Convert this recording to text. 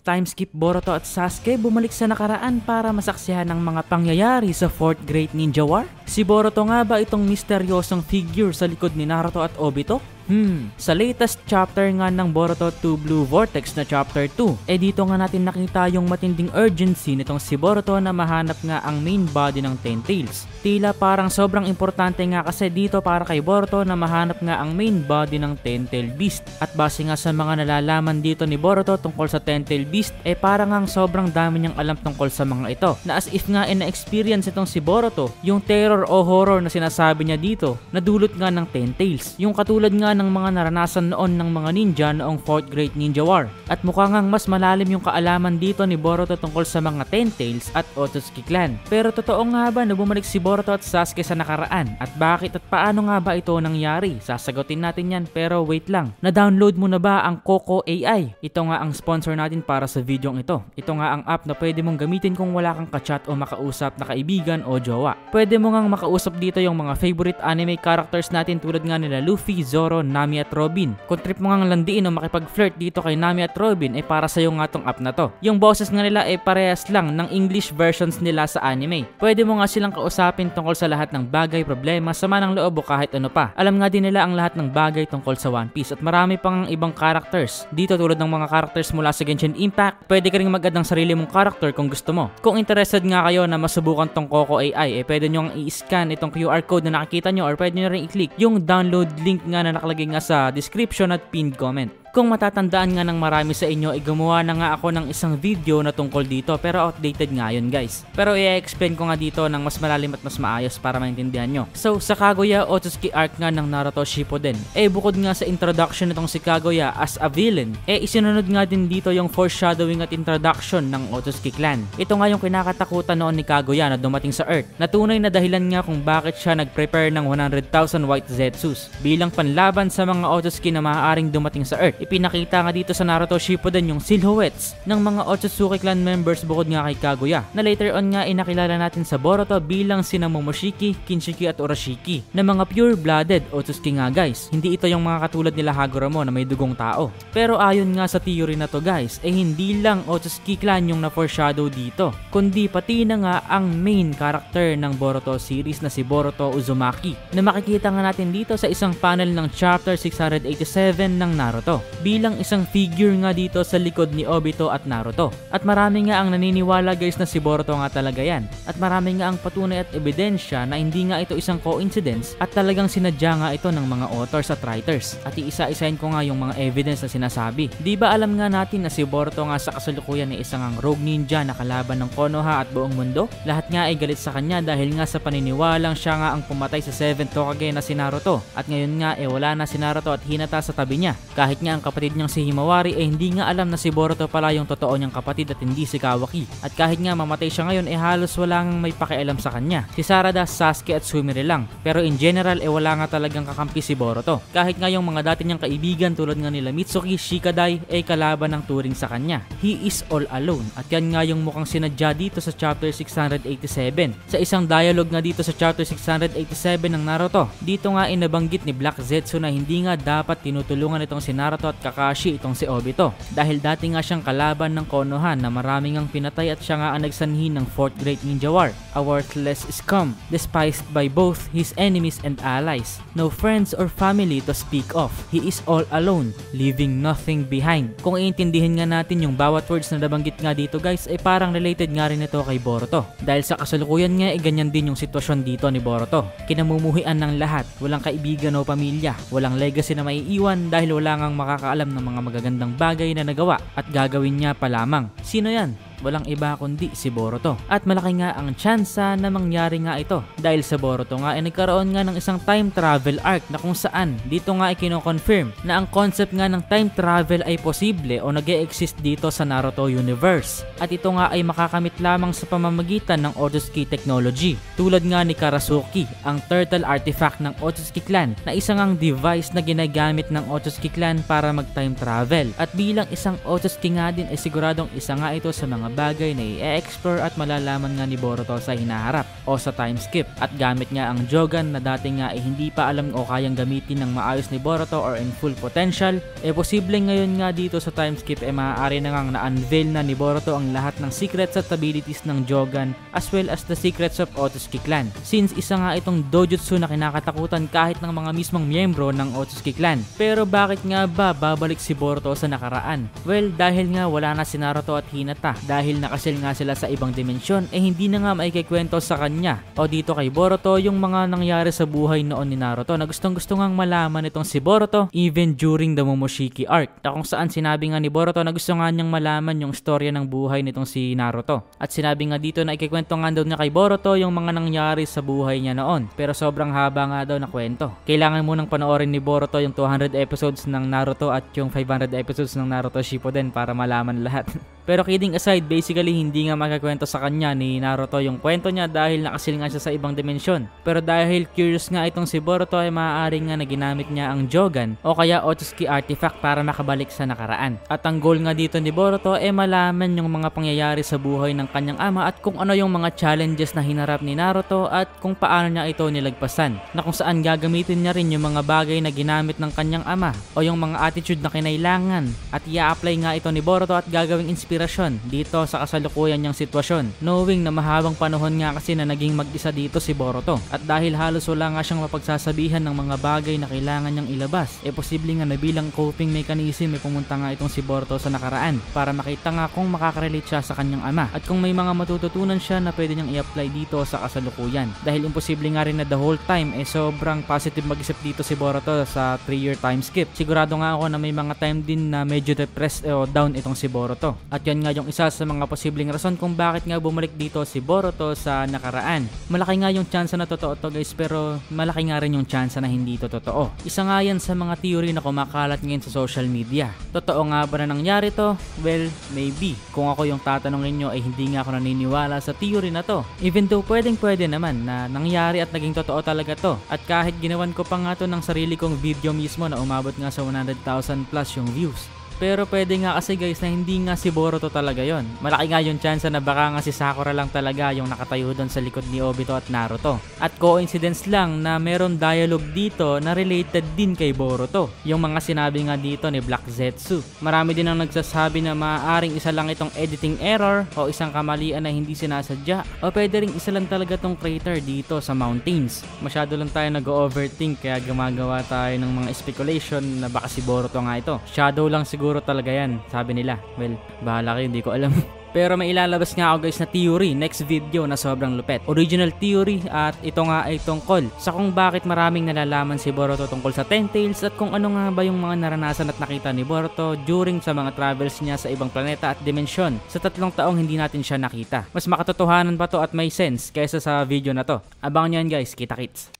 time skip Boruto at Sasuke bumalik sa nakaraan para masaksihan ng mga pangyayari sa 4th Great Ninja War? Si Boruto nga ba itong misteryosong figure sa likod ni Naruto at Obito? Sa latest chapter nga ng Boruto 2 Blue Vortex na chapter 2, dito nga natin nakita yung matinding urgency nitong si Boruto na mahanap nga ang main body ng Ten Tails. Tila parang sobrang importante nga kasi dito para kay Boruto na mahanap nga ang main body ng Ten Tail Beast. At base nga sa mga nalalaman dito ni Boruto tungkol sa Ten Tail Beast, parang ang sobrang dami niyang alam tungkol sa mga ito. Na as if nga na-experience itong si Boruto yung terror o horror na sinasabi niya dito na dulot nga ng Ten Tails. Yung katulad nga ng mga naranasan noon ng mga ninja noong 4th Great Ninja War. At mukhang mas malalim yung kaalaman dito ni Boruto tungkol sa mga Ten Tails at Otsutsuki Clan. Pero totoo nga ba na bumalik si Boruto at Sasuke sa nakaraan? At bakit at paano nga ba ito nangyari? Sasagutin natin yan, pero wait lang. Na-download mo na ba ang Coco AI? Ito nga ang sponsor natin para sa video ito. Ito nga ang app na pwede mong gamitin kung wala kang kachat o makausap na kaibigan o jowa. Pwede mo ngang makausap dito yung mga favorite anime characters natin tulad nga nila Luffy, Zoro, Nami at Robin. Kung trip mo ngang landiin o makipag-flirt dito kay Nami at Robin, para sa'yo nga tong app na to. Yung boses nga nila parehas lang ng English versions nila sa anime. Pwede mo nga silang kausapin tungkol sa lahat ng bagay, problema, sama ng loob o kahit ano pa. Alam nga din nila ang lahat ng bagay tungkol sa One Piece at marami pang ibang characters. Dito tulad ng mga characters mula sa Genshin Impact, pwede ka ring mag-add ng sarili mong character kung gusto mo. Kung interested nga kayo na masubukan tong Coco AI, pwede nyo i-scan itong QR code na nakikita nyo or pwede nyo rin i-click yung download link nga na nakalagay nga sa description at pinned comment. Kung matatandaan nga ng marami sa inyo, gumawa na nga ako ng isang video na tungkol dito pero outdated nga yun guys. Pero i-explain ko nga dito ng mas malalim at mas maayos para maintindihan nyo. So sa Kaguya Otsutsuki arc nga ng Naruto Shippuden, bukod nga sa introduction nitong si Kaguya as a villain, isinunod nga din dito yung foreshadowing at introduction ng Otsutsuki Clan. Ito nga yung kinakatakutan noon ni Kaguya na dumating sa Earth, na tunay na dahilan nga kung bakit siya nag-prepare ng 100,000 White Zetsus bilang panlaban sa mga Otsutsuki na maaaring dumating sa Earth. Ipinakita nga dito sa Naruto Shippuden yung silhouettes ng mga Otsutsuki Clan members bukod nga kay Kaguya, na later on nga inakilala natin sa Boruto bilang sina Momoshiki, Kinshiki at Urashiki, na mga pure-blooded Otsutsuki nga guys. Hindi ito yung mga katulad nila Hagoromo na may dugong tao. Pero ayon nga sa theory na to guys, hindi lang Otsutsuki Clan yung na-foreshadow dito, kundi pati na nga ang main character ng Boruto series na si Boruto Uzumaki, na makikita nga natin dito sa isang panel ng chapter 687 ng Naruto, bilang isang figure nga dito sa likod ni Obito at Naruto. At marami nga ang naniniwala guys na si Boruto nga talaga yan. At marami nga ang patunay at ebidensya na hindi nga ito isang coincidence at talagang sinadya nga ito ng mga authors at writers. At iisa-isahin ko nga yung mga evidence na sinasabi. Di ba alam nga natin na si Boruto nga sa kasalukuyan ay isang rogue ninja na kalaban ng Konoha at buong mundo? Lahat nga ay galit sa kanya dahil nga sa paniniwalang siya nga ang pumatay sa 7th Hokage na si Naruto. At ngayon nga wala na si Naruto at hinata sa tabi niya. Kahit nga ang kapatid niyang si Himawari hindi nga alam na si Boruto pala yung totoo niyang kapatid at hindi si Kawaki. At kahit nga mamatay siya ngayon halos wala nang may pakialam sa kanya. Si Sarada, Sasuke at Sumire lang. Pero in general wala nga talagang kakampi si Boruto. Kahit nga yung mga dati niyang kaibigan tulad nga nila Mitsuki, Shikadai kalaban ng turing sa kanya. He is all alone. At yan nga yung mukhang sinadya dito sa chapter 687. Sa isang dialogue nga dito sa chapter 687 ng Naruto, dito nga inabanggit ni Black Zetsu na hindi nga dapat tinutulungan itong si Naruto at Kakashi itong si Obito dahil dati nga siyang kalaban ng Konoha na maraming ang pinatay at siya nga ang nagsanhi ng 4th Great Ninja War, a worthless scum, despised by both his enemies and allies. No friends or family to speak of. He is all alone, leaving nothing behind. Kung iintindihin nga natin yung bawat words na nabanggit nga dito guys parang related nga rin ito kay Boruto dahil sa kasalukuyan nga ganyan din yung sitwasyon dito ni Boruto. Kinamumuhian ng lahat, walang kaibigan o pamilya, walang legacy na maiiwan dahil wala ngang makakaalam ng mga magagandang bagay na nagawa at gagawin niya pa lamang. Sino yan? Walang iba kundi si Boruto. At malaki nga ang tsansa na mangyari nga ito dahil sa Boruto nga nagkaroon nga ng isang time travel arc na kung saan dito nga kino-confirm na ang concept nga ng time travel ay posible o nag-e-exist dito sa Naruto universe. At ito nga ay makakamit lamang sa pamamagitan ng Otsutsuki technology tulad nga ni Karasuki, ang turtle artifact ng Otsutsuki Clan na isang ang device na ginagamit ng Otsutsuki Clan para mag-time travel. At bilang isang Otsutsuki nga din siguradong isa nga ito sa mga mga bagay na i-explore at malalaman nga ni Boruto sa hinaharap o sa time skip. At gamit nga ang Jogan na dati nga hindi pa alam o kayang gamitin ng maayos ni Boruto or in full potential, posible ngayon nga dito sa time skip maaari na ngang na-unveil na ni Boruto ang lahat ng secrets at abilities ng Jogan as well as the secrets of Otsutsuki Clan. Since isa nga itong dojutsu na kinakatakutan kahit ng mga mismong miyembro ng Otsutsuki Clan. Pero bakit nga ba babalik si Boruto sa nakaraan? Well, dahil nga wala na si Naruto at Hinata. Dahil nakasil nga sila sa ibang dimensyon, hindi na nga maikikwento sa kanya o dito kay Boruto yung mga nangyari sa buhay noon ni Naruto na gustong gusto ngang malaman itong si Boruto even during the Momoshiki arc. Na kung saan sinabi nga ni Boruto na gusto nga niyang malaman yung storya ng buhay nitong si Naruto. At sinabi nga dito na ikikwento nga daw niya kay Boruto yung mga nangyari sa buhay niya noon. Pero sobrang haba nga daw na kwento. Kailangan munang panoorin ni Boruto yung 200 episodes ng Naruto at yung 500 episodes ng Naruto Shippuden para malaman lahat. Pero kidding aside, basically hindi nga makakwento sa kanya ni Naruto yung kwento niya dahil nakasil nga siya sa ibang dimensyon. Pero dahil curious nga itong si Boruto maaari nga na ginamit niya ang Jogan o kaya Otsutsuki artifact para makabalik sa nakaraan. At ang goal nga dito ni Boruto malaman yung mga pangyayari sa buhay ng kanyang ama at kung ano yung mga challenges na hinarap ni Naruto at kung paano niya ito nilagpasan. Na kung saan gagamitin niya rin yung mga bagay na ginamit ng kanyang ama o yung mga attitude na kinailangan at i-apply nga ito ni Boruto at gagawing inspirasyon dito sa kasalukuyan niyang sitwasyon, knowing na mahabang panahon nga kasi na naging mag-isa dito si Boruto. At dahil halos wala nga siyang mapagsasabihan ng mga bagay na kailangan niyang ilabas, posible nga na bilang coping mechanism pumunta nga itong si Boruto sa nakaraan para makita nga kung makakarelate siya sa kanyang ama at kung may mga matututunan siya na pwede niyang i-apply dito sa kasalukuyan. Dahil imposible nga rin na the whole time sobrang positive mag-isip dito si Boruto sa 3-year time skip. Sigurado nga ako na may mga time din na medyo depressed o down itong si Boruto. At yan nga yung isa sa mga posibleng rason kung bakit nga bumalik dito si Boruto sa nakaraan. Malaki nga yung chance na totoo to guys, pero malaki nga rin yung chance na hindi to totoo. Isa nga yan sa mga theory na kumakalat ngayon sa social media. Totoo nga ba na nangyari to? Well, maybe. Kung ako yung tatanungin nyo hindi nga ako naniniwala sa theory na to. Even though pwede naman na nangyari at naging totoo talaga to. At kahit ginawan ko pa nga to ng sarili kong video mismo na umabot nga sa 100,000 plus yung views. Pero pwede nga kasi guys na hindi nga si Boruto talaga yon. Malaki nga yung chance na baka nga si Sakura lang talaga yung nakatayo doon sa likod ni Obito at Naruto. At coincidence lang na meron dialogue dito na related din kay Boruto. Yung mga sinabi nga dito ni Black Zetsu. Marami din ang nagsasabi na maaaring isa lang itong editing error o isang kamalian na hindi sinasadya. O pwede rin isa lang talaga tong crater dito sa mountains. Masyado lang tayo nag-overthink kaya gumagawa tayo ng mga speculation na baka si Boruto nga ito. Shadow lang siguro talaga yan, sabi nila. Well, bahala kayo, hindi ko alam. Pero may ilalabas nga ako guys na theory next video na sobrang lupet. Original theory at ito nga ay tungkol sa kung bakit maraming nalalaman si Boruto tungkol sa Ten Tails at kung ano nga ba yung mga naranasan at nakita ni Boruto during sa mga travels niya sa ibang planeta at dimensyon sa 3 taong hindi natin siya nakita. Mas makatotohanan pa to at may sense kaysa sa video na to. Abangan nyo yan guys, kita kits.